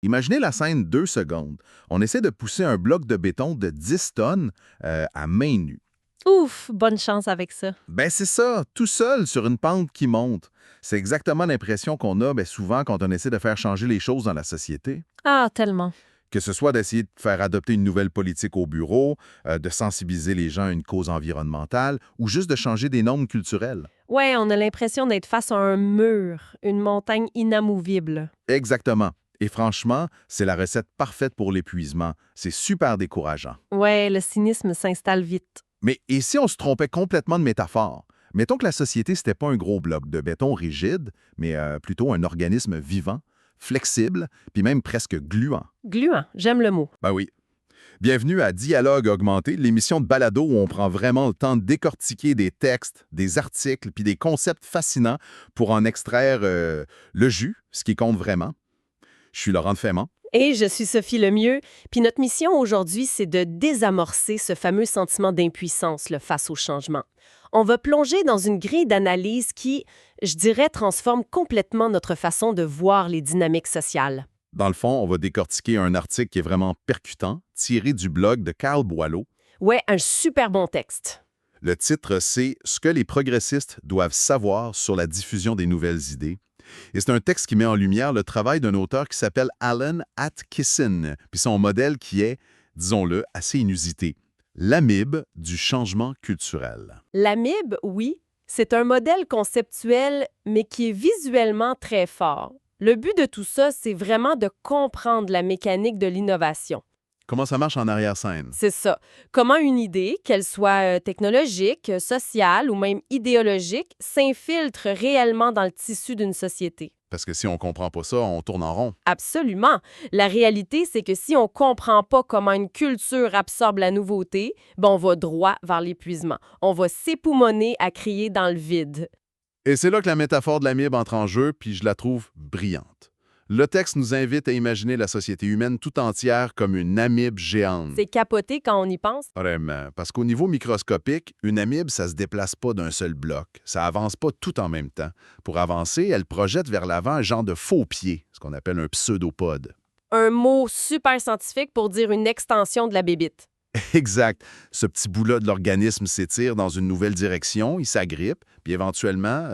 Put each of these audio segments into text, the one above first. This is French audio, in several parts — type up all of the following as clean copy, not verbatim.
Imaginez la scène 2 secondes. On essaie de pousser un bloc de béton de 10 tonnes à main nue. Ouf, bonne chance avec ça. Ben c'est ça, tout seul sur une pente qui monte. C'est exactement l'impression qu'on a souvent quand on essaie de faire changer les choses dans la société. Ah, tellement. Que ce soit d'essayer de faire adopter une nouvelle politique au bureau, de sensibiliser les gens à une cause environnementale ou juste de changer des normes culturelles. Ouais, on a l'impression d'être face à un mur, une montagne inamovible. Exactement. Et franchement, c'est la recette parfaite pour l'épuisement. C'est super décourageant. Ouais, le cynisme s'installe vite. Mais et si on se trompait complètement de métaphore? Mettons que la société, c'était pas un gros bloc de béton rigide, mais plutôt un organisme vivant, flexible, puis même presque gluant. Gluant, j'aime le mot. Ben oui. Bienvenue à Dialogue Augmenté, l'émission de balado où on prend vraiment le temps de décortiquer des textes, des articles, puis des concepts fascinants pour en extraire le jus, ce qui compte vraiment. Je suis Laurent Fémant. Et je suis Sophie Lemieux, puis notre mission aujourd'hui, c'est de désamorcer ce fameux sentiment d'impuissance là, face au changement. On va plonger dans une grille d'analyse qui, je dirais, transforme complètement notre façon de voir les dynamiques sociales. Dans le fond, on va décortiquer un article qui est vraiment percutant, tiré du blog de Carl Boileau. Ouais, un super bon texte. Le titre, c'est « Ce que les progressistes doivent savoir sur la diffusion des nouvelles idées ». Et c'est un texte qui met en lumière le travail d'un auteur qui s'appelle Alan Atkinson, puis son modèle qui est, disons-le, assez inusité. L'amibe du changement culturel. L'amibe, oui, c'est un modèle conceptuel, mais qui est visuellement très fort. Le but de tout ça, c'est vraiment de comprendre la mécanique de l'innovation. Comment ça marche en arrière-scène? C'est ça. Comment une idée, qu'elle soit technologique, sociale ou même idéologique, s'infiltre réellement dans le tissu d'une société. Parce que si on comprend pas ça, on tourne en rond. Absolument. La réalité, c'est que si on comprend pas comment une culture absorbe la nouveauté, on va droit vers l'épuisement. On va s'époumoner à crier dans le vide. Et c'est là que la métaphore de l'amibe entre en jeu, puis je la trouve brillante. Le texte nous invite à imaginer la société humaine tout entière comme une amibe géante. C'est capoté quand on y pense. Vraiment, parce qu'au niveau microscopique, une amibe, ça se déplace pas d'un seul bloc. Ça avance pas tout en même temps. Pour avancer, elle projette vers l'avant un genre de faux pied, ce qu'on appelle un pseudopode. Un mot super scientifique pour dire une extension de la bébite. Exact. Ce petit bout-là de l'organisme s'étire dans une nouvelle direction, il s'agrippe, puis éventuellement,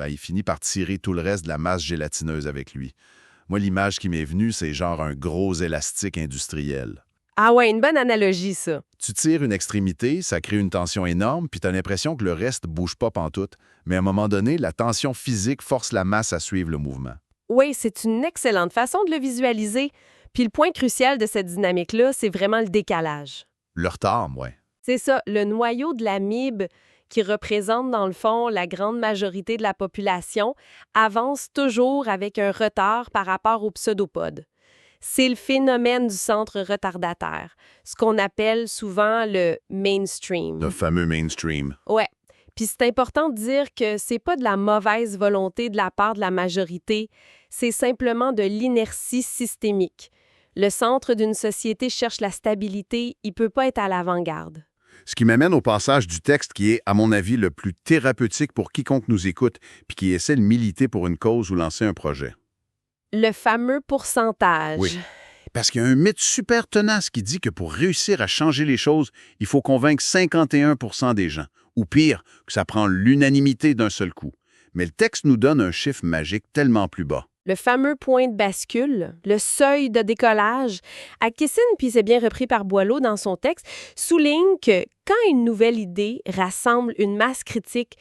il finit par tirer tout le reste de la masse gélatineuse avec lui. Moi, l'image qui m'est venue, c'est genre un gros élastique industriel. Ah ouais, une bonne analogie, ça. Tu tires une extrémité, ça crée une tension énorme, puis tu as l'impression que le reste bouge pas pantoute. Mais à un moment donné, la tension physique force la masse à suivre le mouvement. Oui, c'est une excellente façon de le visualiser. Puis le point crucial de cette dynamique-là, c'est vraiment le décalage. Le retard, ouais. C'est ça, le noyau de l'amibe, qui représente dans le fond la grande majorité de la population, avance toujours avec un retard par rapport aux pseudopodes. C'est le phénomène du centre retardataire, ce qu'on appelle souvent le mainstream. Le fameux mainstream. Ouais. Puis c'est important de dire que c'est pas de la mauvaise volonté de la part de la majorité, c'est simplement de l'inertie systémique. Le centre d'une société cherche la stabilité, il peut pas être à l'avant-garde. Ce qui m'amène au passage du texte qui est, à mon avis, le plus thérapeutique pour quiconque nous écoute, puis qui essaie de militer pour une cause ou lancer un projet. Le fameux pourcentage. Oui. Parce qu'il y a un mythe super tenace qui dit que pour réussir à changer les choses, il faut convaincre 51% des gens. Ou pire, que ça prend l'unanimité d'un seul coup. Mais le texte nous donne un chiffre magique tellement plus bas. Le fameux point de bascule, le seuil de décollage. Atkinson, puis c'est bien repris par Boileau dans son texte, souligne que quand une nouvelle idée rassemble une masse critique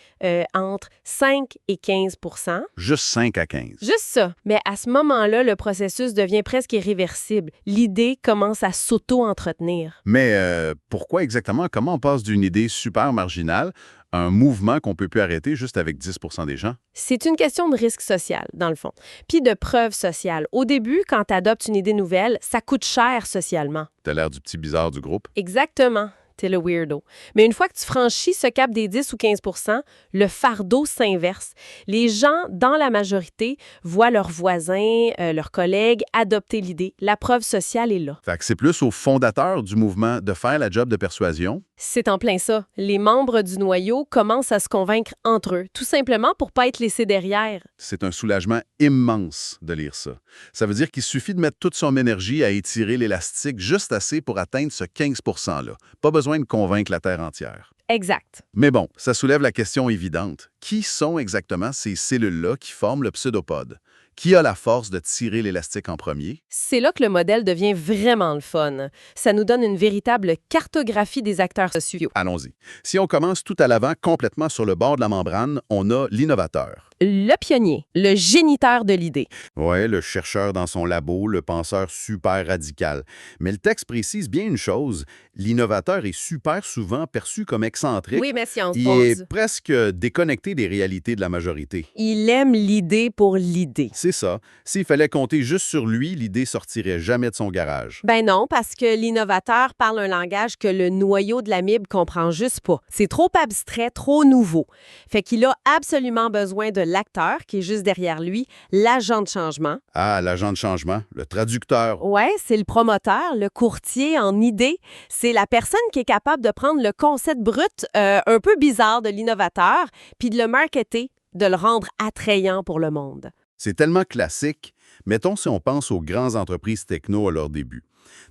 entre 5 et 15 %, Juste 5 à 15. juste ça, mais à ce moment-là, le processus devient presque irréversible. L'idée commence à s'auto-entretenir. Mais pourquoi exactement? Comment on passe d'une idée super marginale à un mouvement qu'on peut plus arrêter juste avec 10% des gens? C'est une question de risque social, dans le fond, puis de preuve sociale. Au début, quand tu adoptes une idée nouvelle, ça coûte cher socialement. T'as l'air du petit bizarre du groupe. Exactement. T'es le weirdo. Mais une fois que tu franchis ce cap des 10 ou 15 %, le fardeau s'inverse. Les gens, dans la majorité, voient leurs voisins, leurs collègues adopter l'idée. La preuve sociale est là. Fait que c'est plus aux fondateurs du mouvement de faire la job de persuasion. C'est en plein ça. Les membres du noyau commencent à se convaincre entre eux, tout simplement pour pas être laissés derrière. C'est un soulagement immense de lire ça. Ça veut dire qu'il suffit de mettre toute son énergie à étirer l'élastique juste assez pour atteindre ce 15 %-là. Pas besoin de convaincre la Terre entière. Exact. Mais bon, ça soulève la question évidente. Qui sont exactement ces cellules-là qui forment le pseudopode? Qui a la force de tirer l'élastique en premier? C'est là que le modèle devient vraiment le fun. Ça nous donne une véritable cartographie des acteurs sociaux. Allons-y. Si on commence tout à l'avant, complètement sur le bord de la membrane, on a l'innovateur. Le pionnier, le géniteur de l'idée. Ouais, le chercheur dans son labo, le penseur super radical. Mais le texte précise bien une chose, l'innovateur est super souvent perçu comme excentrique. Oui, mais si on se Il pose. est presque déconnecté des réalités de la majorité. Il aime l'idée pour l'idée. C'est ça. S'il fallait compter juste sur lui, l'idée sortirait jamais de son garage. Ben non, parce que l'innovateur parle un langage que le noyau de l'amibe comprend juste pas. C'est trop abstrait, trop nouveau. Fait qu'il a absolument besoin de l'acteur qui est juste derrière lui, l'agent de changement. Ah, l'agent de changement, le traducteur. Ouais, c'est le promoteur, le courtier en idée. C'est la personne qui est capable de prendre le concept brut un peu bizarre de l'innovateur, puis de le marketer, de le rendre attrayant pour le monde. C'est tellement classique. Mettons si on pense aux grandes entreprises techno à leur début.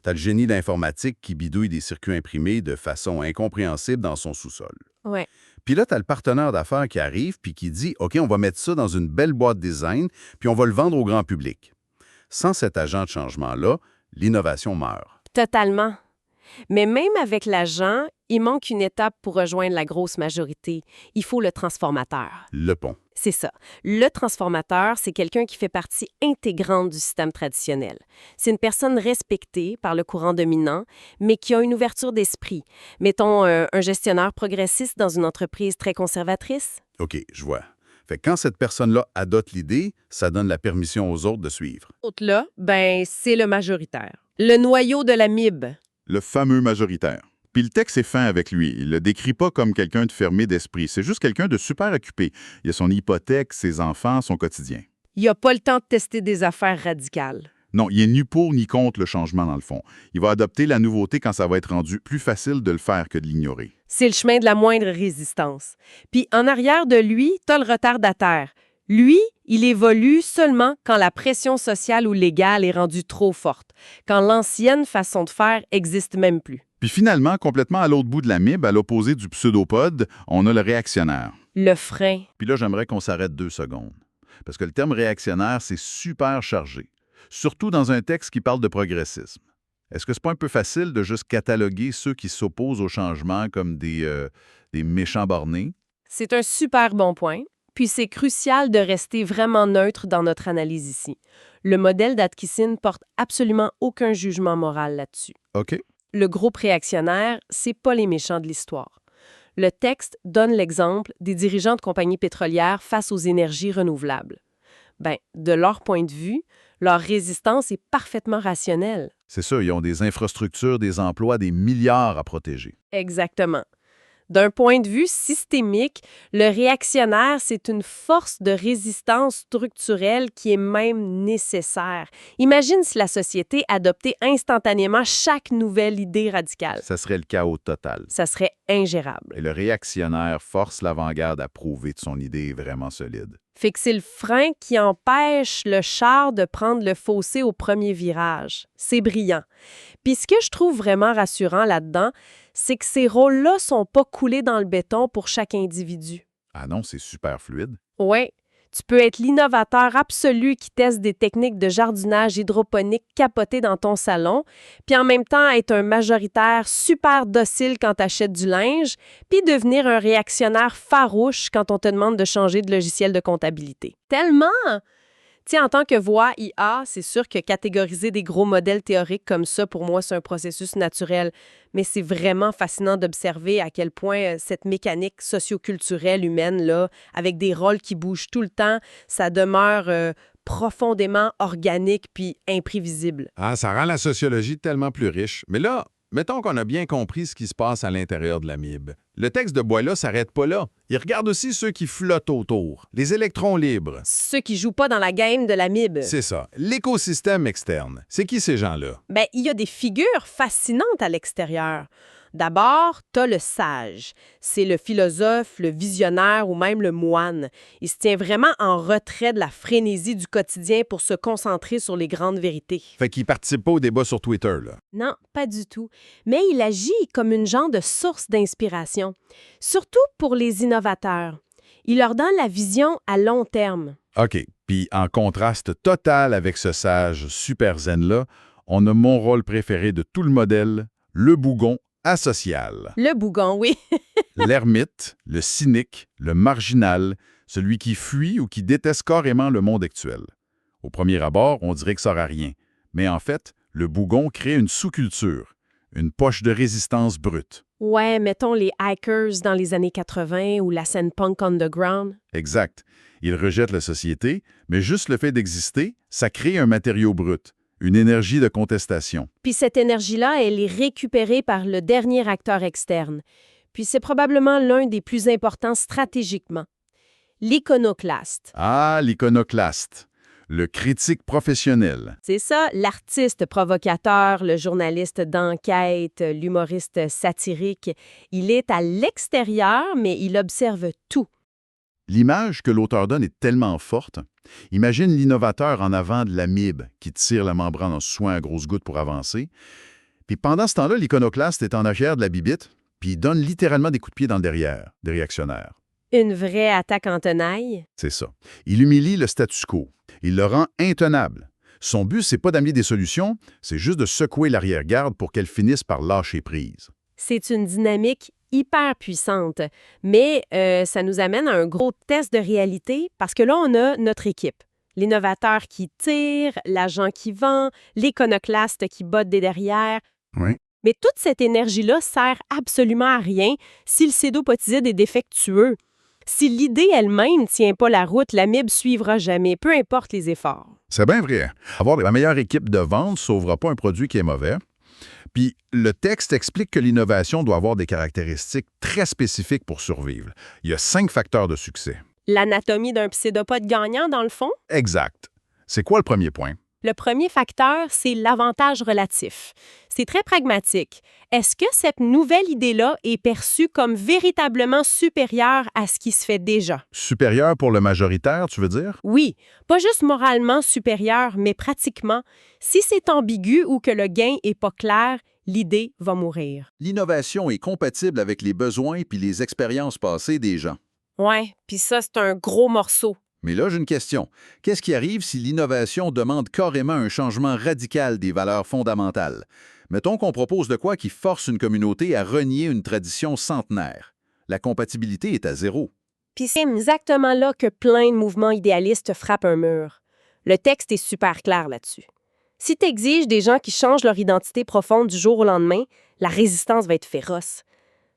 T'as le génie d'informatique qui bidouille des circuits imprimés de façon incompréhensible dans son sous-sol. Ouais. Puis là, t'as le partenaire d'affaires qui arrive puis qui dit « OK, on va mettre ça dans une belle boîte design, puis on va le vendre au grand public. » Sans cet agent de changement-là, l'innovation meurt. Totalement. Mais même avec l'agent, il manque une étape pour rejoindre la grosse majorité. Il faut le transformateur. Le pont. C'est ça. Le transformateur, c'est quelqu'un qui fait partie intégrante du système traditionnel. C'est une personne respectée par le courant dominant, mais qui a une ouverture d'esprit. Mettons un gestionnaire progressiste dans une entreprise très conservatrice. OK, je vois. Fait que quand cette personne-là adopte l'idée, ça donne la permission aux autres de suivre. L'autre là, ben, c'est le majoritaire. Le noyau de l'amibe. Le fameux majoritaire. Puis le texte est fin avec lui. Il le décrit pas comme quelqu'un de fermé d'esprit. C'est juste quelqu'un de super occupé. Il a son hypothèque, ses enfants, son quotidien. Il n'a pas le temps de tester des affaires radicales. Non, il est ni pour ni contre le changement dans le fond. Il va adopter la nouveauté quand ça va être rendu plus facile de le faire que de l'ignorer. C'est le chemin de la moindre résistance. Puis en arrière de lui, t'as le retardataire. Lui, il évolue seulement quand la pression sociale ou légale est rendue trop forte, quand l'ancienne façon de faire existe même plus. Puis finalement, complètement à l'autre bout de l'amibe, à l'opposé du pseudopode, on a le réactionnaire. Le frein. Puis là, j'aimerais qu'on s'arrête 2 secondes. Parce que le terme réactionnaire, c'est super chargé. Surtout dans un texte qui parle de progressisme. Est-ce que c'est pas un peu facile de juste cataloguer ceux qui s'opposent au changement comme des méchants bornés? C'est un super bon point. Puis c'est crucial de rester vraiment neutre dans notre analyse ici. Le modèle d'Atkinson porte absolument aucun jugement moral là-dessus. OK. Le groupe réactionnaire, c'est pas les méchants de l'histoire. Le texte donne l'exemple des dirigeants de compagnies pétrolières face aux énergies renouvelables. Ben, de leur point de vue, leur résistance est parfaitement rationnelle. C'est ça, ils ont des infrastructures, des emplois, des milliards à protéger. Exactement. D'un point de vue systémique, le réactionnaire, c'est une force de résistance structurelle qui est même nécessaire. Imagine si la société adoptait instantanément chaque nouvelle idée radicale. Ça serait le chaos total. Ça serait ingérable. Et le réactionnaire force l'avant-garde à prouver que son idée est vraiment solide. Fait que c'est le frein qui empêche le char de prendre le fossé au premier virage. C'est brillant. Puis ce que je trouve vraiment rassurant là-dedans, c'est que ces rôles-là sont pas coulés dans le béton pour chaque individu. Ah non, c'est super fluide. Oui, tu peux être l'innovateur absolu qui teste des techniques de jardinage hydroponique capotées dans ton salon, puis en même temps être un majoritaire super docile quand tu achètes du linge, puis devenir un réactionnaire farouche quand on te demande de changer de logiciel de comptabilité. Tellement! Tu sais, en tant que voix IA, c'est sûr que catégoriser des gros modèles théoriques comme ça, pour moi, c'est un processus naturel. Mais c'est vraiment fascinant d'observer à quel point cette mécanique socioculturelle humaine, là, avec des rôles qui bougent tout le temps, ça demeure profondément organique puis imprévisible. Ah, ça rend la sociologie tellement plus riche. Mais là, mettons qu'on a bien compris ce qui se passe à l'intérieur de l'amibe. Le texte de Boileau s'arrête pas là. Il regarde aussi ceux qui flottent autour, les électrons libres. Ceux qui jouent pas dans la game de l'amibe. C'est ça, l'écosystème externe. C'est qui ces gens-là? Ben, il y a des figures fascinantes à l'extérieur. D'abord, t'as le sage. C'est le philosophe, le visionnaire ou même le moine. Il se tient vraiment en retrait de la frénésie du quotidien pour se concentrer sur les grandes vérités. Fait qu'il participe pas au débat sur Twitter, là. Non, pas du tout. Mais il agit comme une genre de source d'inspiration, surtout pour les innovateurs. Il leur donne la vision à long terme. OK. Puis en contraste total avec ce sage super zen-là, on a mon rôle préféré de tout le modèle, le bougon asocial. Le bougon, oui. L'ermite, le cynique, le marginal, celui qui fuit ou qui déteste carrément le monde actuel. Au premier abord, on dirait que ça n'aura rien. Mais en fait, le bougon crée une sous-culture, une poche de résistance brute. Ouais, mettons les hikers dans les années 80 ou la scène punk underground. Exact. Il rejette la société, mais juste le fait d'exister, ça crée un matériau brut, une énergie de contestation. Puis cette énergie-là, elle est récupérée par le dernier acteur externe. Puis c'est probablement l'un des plus importants stratégiquement. L'iconoclaste. Ah, l'iconoclaste, le critique professionnel. C'est ça, l'artiste provocateur, le journaliste d'enquête, l'humoriste satirique. Il est à l'extérieur, mais il observe tout. L'image que l'auteur donne est tellement forte. Imagine l'innovateur en avant de l'amibe qui tire la membrane en soin à grosses gouttes pour avancer. Puis pendant ce temps-là, l'iconoclaste est en arrière de la bibite, puis il donne littéralement des coups de pied dans le derrière, des réactionnaires. Une vraie attaque en tenaille. C'est ça. Il humilie le statu quo. Il le rend intenable. Son but, c'est pas d'amener des solutions, c'est juste de secouer l'arrière-garde pour qu'elle finisse par lâcher prise. C'est une dynamique hyper puissante, mais ça nous amène à un gros test de réalité parce que là, on a notre équipe. L'innovateur qui tire, l'agent qui vend, l'iconoclaste qui botte des derrière. Oui. Mais toute cette énergie-là sert absolument à rien si le cédopotiside est défectueux. Si l'idée elle-même ne tient pas la route, l'amibe suivra jamais, peu importe les efforts. C'est bien vrai. Avoir la meilleure équipe de vente ne sauvera pas un produit qui est mauvais. Puis le texte explique que l'innovation doit avoir des caractéristiques très spécifiques pour survivre. Il y a 5 facteurs de succès. L'anatomie d'un pséudopode gagnant, dans le fond? Exact. C'est quoi le premier point? Le premier facteur, c'est l'avantage relatif. C'est très pragmatique. Est-ce que cette nouvelle idée-là est perçue comme véritablement supérieure à ce qui se fait déjà? Supérieur pour le majoritaire, tu veux dire? Oui, pas juste moralement supérieur, mais pratiquement. Si c'est ambigu ou que le gain est pas clair, l'idée va mourir. L'innovation est compatible avec les besoins puis les expériences passées des gens. Ouais, puis ça, c'est un gros morceau. Mais là, j'ai une question. Qu'est-ce qui arrive si l'innovation demande carrément un changement radical des valeurs fondamentales? Mettons qu'on propose de quoi qui force une communauté à renier une tradition centenaire. La compatibilité est à zéro. Puis c'est exactement là que plein de mouvements idéalistes frappent un mur. Le texte est super clair là-dessus. Si tu exiges des gens qui changent leur identité profonde du jour au lendemain, la résistance va être féroce.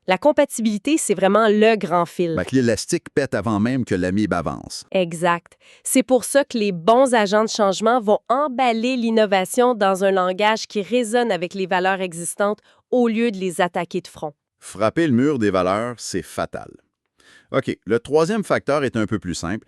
La compatibilité, c'est vraiment le grand fil. Que l'élastique pète avant même que l'amibe avance. Exact. C'est pour ça que les bons agents de changement vont emballer l'innovation dans un langage qui résonne avec les valeurs existantes au lieu de les attaquer de front. Frapper le mur des valeurs, c'est fatal. OK, le troisième facteur est un peu plus simple.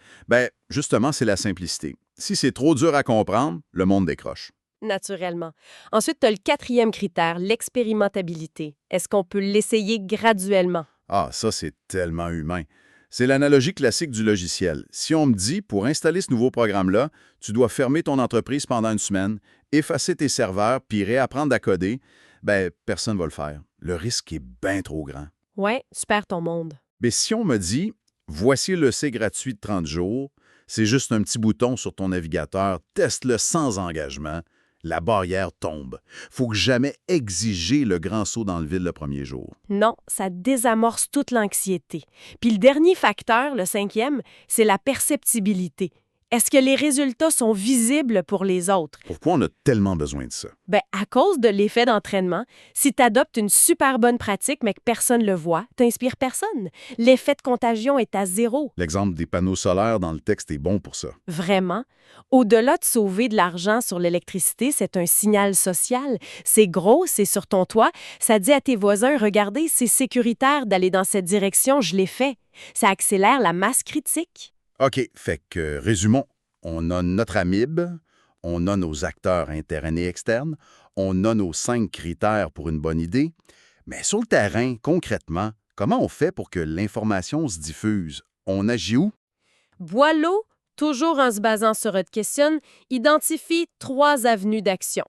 Justement, c'est la simplicité. Si c'est trop dur à comprendre, le monde décroche. Naturellement. Ensuite, tu as le quatrième critère, l'expérimentabilité. Est-ce qu'on peut l'essayer graduellement? Ah, ça, c'est tellement humain. C'est l'analogie classique du logiciel. Si on me dit, pour installer ce nouveau programme-là, tu dois fermer ton entreprise pendant une semaine, effacer tes serveurs, puis réapprendre à coder, personne ne va le faire. Le risque est bien trop grand. Ouais, tu perds ton monde. Mais si on me dit, voici l'essai gratuit de 30 jours, c'est juste un petit bouton sur ton navigateur, teste-le sans engagement, la barrière tombe. Faut jamais exiger le grand saut dans le vide le premier jour. Non, ça désamorce toute l'anxiété. Puis le dernier facteur, le cinquième, c'est la perceptibilité. Est-ce que les résultats sont visibles pour les autres? Pourquoi on a tellement besoin de ça? À cause de l'effet d'entraînement. Si tu adoptes une super bonne pratique, mais que personne ne le voit, t'inspires personne. L'effet de contagion est à zéro. L'exemple des panneaux solaires dans le texte est bon pour ça. Vraiment. Au-delà de sauver de l'argent sur l'électricité, c'est un signal social. C'est gros, c'est sur ton toit. Ça dit à tes voisins, regardez, c'est sécuritaire d'aller dans cette direction, je l'ai fait. Ça accélère la masse critique. OK, fait que, résumons, on a notre amibe, on a nos acteurs internes et externes, on a nos 5 critères pour une bonne idée, Mais sur le terrain, concrètement, comment on fait pour que l'information se diffuse? On agit où? Boileau, toujours en se basant sur Hodgson, identifie 3 avenues d'action.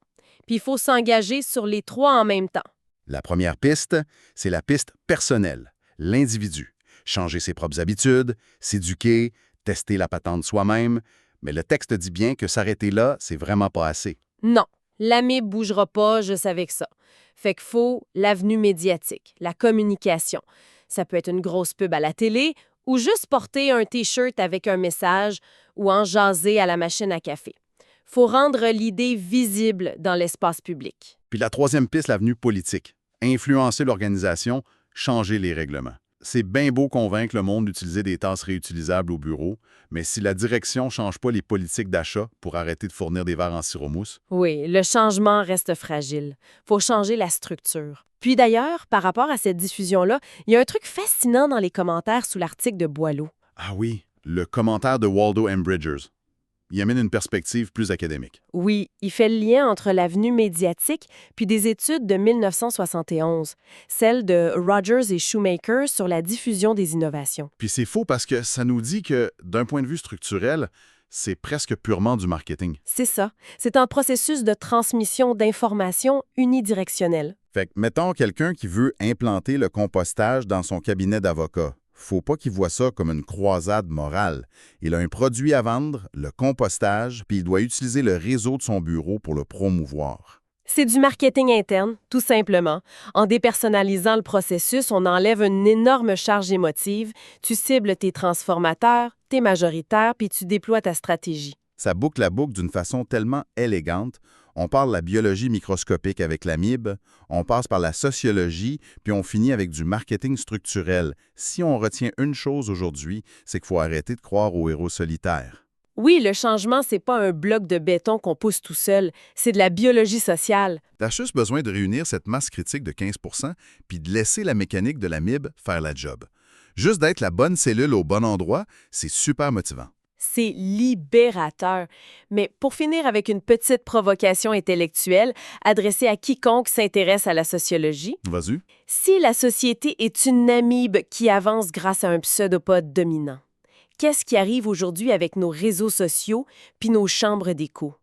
Puis il faut s'engager sur les 3 en même temps. La première piste, c'est la piste personnelle, l'individu. Changer ses propres habitudes, s'éduquer, tester la patente soi-même. Mais le texte dit bien que s'arrêter là, c'est vraiment pas assez. Non, l'AMIB bougera pas, je savais que ça. Fait qu'il faut l'avenue médiatique, la communication. Ça peut être une grosse pub à la télé ou juste porter un T-shirt avec un message ou en jaser à la machine à café. Faut rendre l'idée visible dans l'espace public. Puis la troisième piste, l'avenue politique. Influencer l'organisation, changer les règlements. C'est bien beau convaincre le monde d'utiliser des tasses réutilisables au bureau, mais si la direction ne change pas les politiques d'achat pour arrêter de fournir des verres en sirop-mousse, Oui, le changement reste fragile. Faut changer la structure. Puis d'ailleurs, par rapport à cette diffusion-là, il y a un truc fascinant dans les commentaires sous l'article de Boileau. ah oui, le commentaire de Waldo M. Bridgers. Il amène une perspective plus académique. Oui, il fait le lien entre l'avenue médiatique puis des études de 1971, celles de Rogers et Shoemaker sur la diffusion des innovations. Puis c'est faux parce que ça nous dit que, d'un point de vue structurel, c'est presque purement du marketing. C'est ça. C'est un processus de transmission d'informations unidirectionnel. Fait que, mettons quelqu'un qui veut implanter le compostage dans son cabinet d'avocat. Faut pas qu'il voit ça comme une croisade morale. Il a un produit à vendre, le compostage, puis il doit utiliser le réseau de son bureau pour le promouvoir. C'est du marketing interne, tout simplement. En dépersonnalisant le processus, on enlève une énorme charge émotive, tu cibles tes transformateurs, tes majoritaires, puis tu déploies ta stratégie. Ça boucle la boucle d'une façon tellement élégante. On parle de la biologie microscopique avec l'amibe, on passe par la sociologie, puis on finit avec du marketing structurel. Si on retient une chose aujourd'hui, c'est qu'il faut arrêter de croire aux héros solitaires. Oui, le changement, c'est pas un bloc de béton qu'on pousse tout seul, c'est de la biologie sociale. T'as juste besoin de réunir cette masse critique de 15 puis de laisser la mécanique de l'amibe faire la job. Juste d'être la bonne cellule au bon endroit, c'est super motivant. C'est libérateur. Mais pour finir avec une petite provocation intellectuelle adressée à quiconque s'intéresse à la sociologie, Vas-y. si la société est une amibe qui avance grâce à un pseudopode dominant, qu'est-ce qui arrive aujourd'hui avec nos réseaux sociaux puis nos chambres d'écho?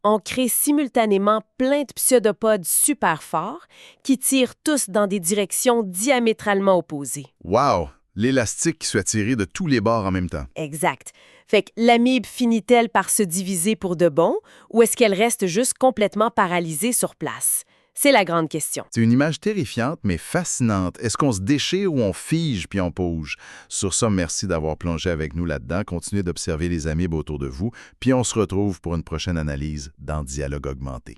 On crée simultanément plein de pseudopodes super forts qui tirent tous dans des directions diamétralement opposées. Wow! L'élastique qui soit tiré de tous les bords en même temps. Exact. Fait que l'amibe finit-elle par se diviser pour de bon ou est-ce qu'elle reste juste complètement paralysée sur place? C'est la grande question. C'est une image terrifiante, mais fascinante. Est-ce qu'on se déchire ou on fige puis on bouge? Sur ça, merci d'avoir plongé avec nous là-dedans. Continuez d'observer les amibes autour de vous, puis on se retrouve pour une prochaine analyse dans Dialogue augmenté.